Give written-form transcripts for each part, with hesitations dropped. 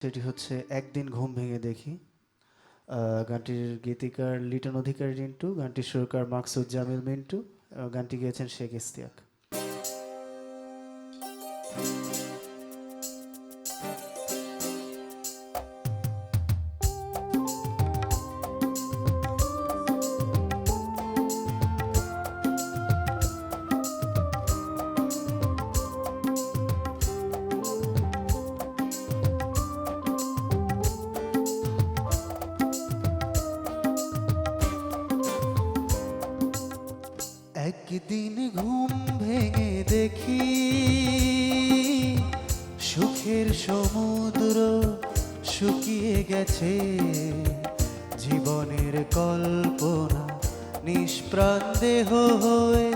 সেটি হচ্ছে একদিন ঘুম ভেঙে দেখি। গানটির গীতিকার লিটন অধিকারী রিন্টু, গানটির সুরকার মাকসুদ জামিল মিন্টু, গানটি গেয়েছেন শেখ ইস্তিয়াক। একদিন ঘুম ভেঙে দেখি সুখের সমুদ্র শুকিয়ে গেছে, জীবনের কল্পনা নিষ্প্রাণ দেহ হয়ে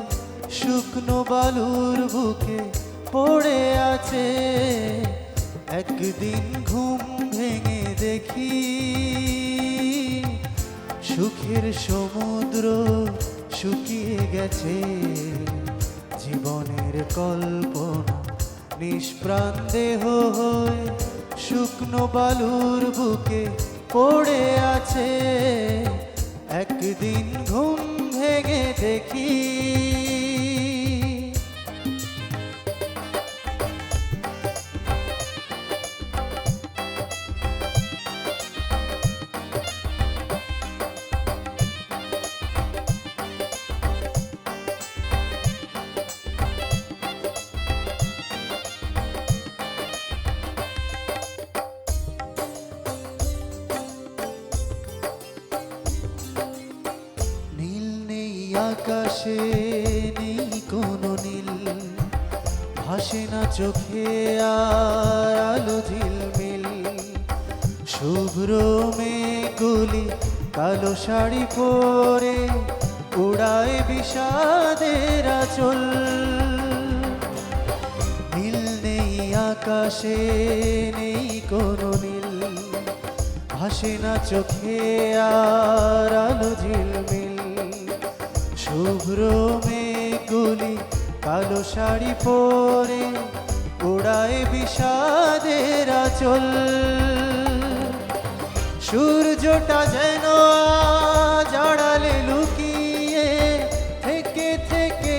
শুকনো বালুর বুকে পড়ে আছে। একদিন ঘুম ভেঙে দেখি সুখের সমুদ্র শুকিয়ে গেছে, জীবনের কল্পনা নিষ্প্রাণ দেহ হয়ে শুকনো বালুর বুকে পড়ে আছে। একদিন ঘুম ভেঙে দেখি আকাশে নেই কোনো নীল, ভাসে না চোখে আর আলো ঝিলমিল। শুভ্র মেঘগুলি কালো শাড়ি পরে উড়ায় বিষাদের আঁচল। নীল নেই আকাশে নেই কোনো নীল, ভাসে না চোখে আর আলো ঝিলমিল। শুভ্র মেঘগুলি কালো শাড়ি পরে উড়ায় বিষাদের আঁচল। সূর্যটা যেন জাড়ালে লুকিয়ে থেকে থেকে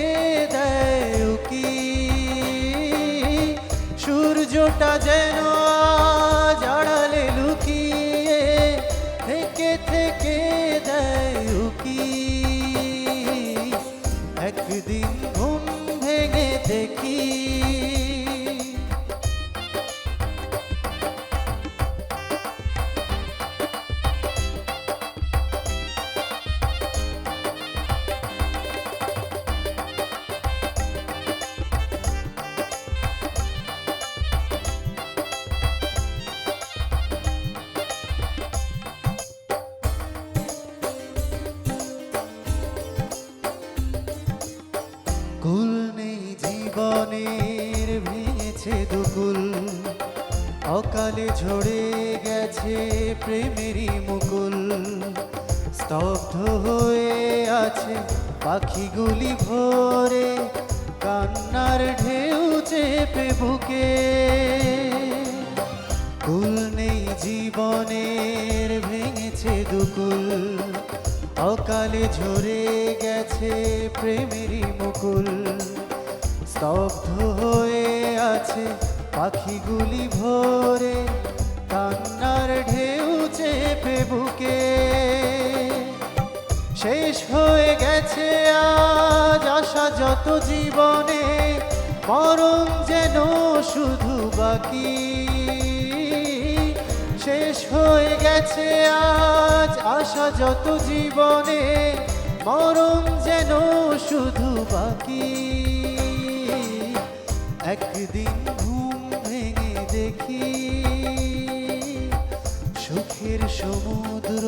দেয় উকি। সূর্যটা যেন জাড়ালে লুকিয়ে থেকে থেকে দেয় উকি। একদিন ঘুম ভেঙে দেখি কুল নেই জীবনের, ভেঙেছে দুকুল, অকালে ঝরে গেছে প্রেমেরই মুকুল। স্তব্ধ হয়ে আছে পাখিগুলি ভোরে, কান্নার ঢেউ চেপে বুকে। কুল নেই জীবনের, ভেঙেছে দুকুল, অকালে ঝরে গেছে প্রেমেরই মুকুল। স্তব্ধ হয়ে আছে পাখিগুলি ভোরে, কান্নার ঢেউ চেপে বুকে। শেষ হয়ে গেছে আজ আশা যত জীবনে, মরণ যেন শুধু বাকি। শেষ হয়ে গেছে আজ আশা যত জীবনে, মরণ যেন শুধু বাকি। একদিন ঘুম ভেঙে দেখি সুখের সমুদ্র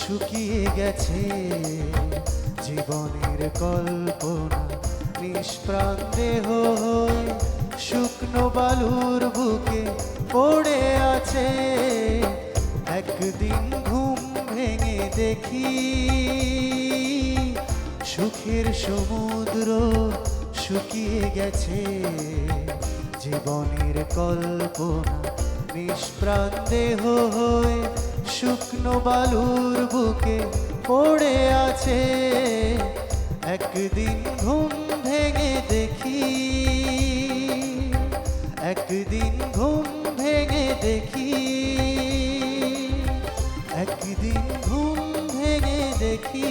শুকিয়ে গেছে, জীবনের কল্পনা নিষ্প্রাণ দেহ হয়ে শুকনো বালুর বুকে পড়ে আছে। একদিন ঘুম ভেঙে দেখি সুখের সমুদ্র শুকিয়ে গেছে, জীবনের কল্পনা নিষ্প্রাণ দেহ হয়ে শুকনো বালুর বুকে পড়ে আছে। একদিন ঘুম ভেঙে দেখি, একদিন ঘুম ভেঙে দেখি, একদিন ঘুম ভেঙে দেখি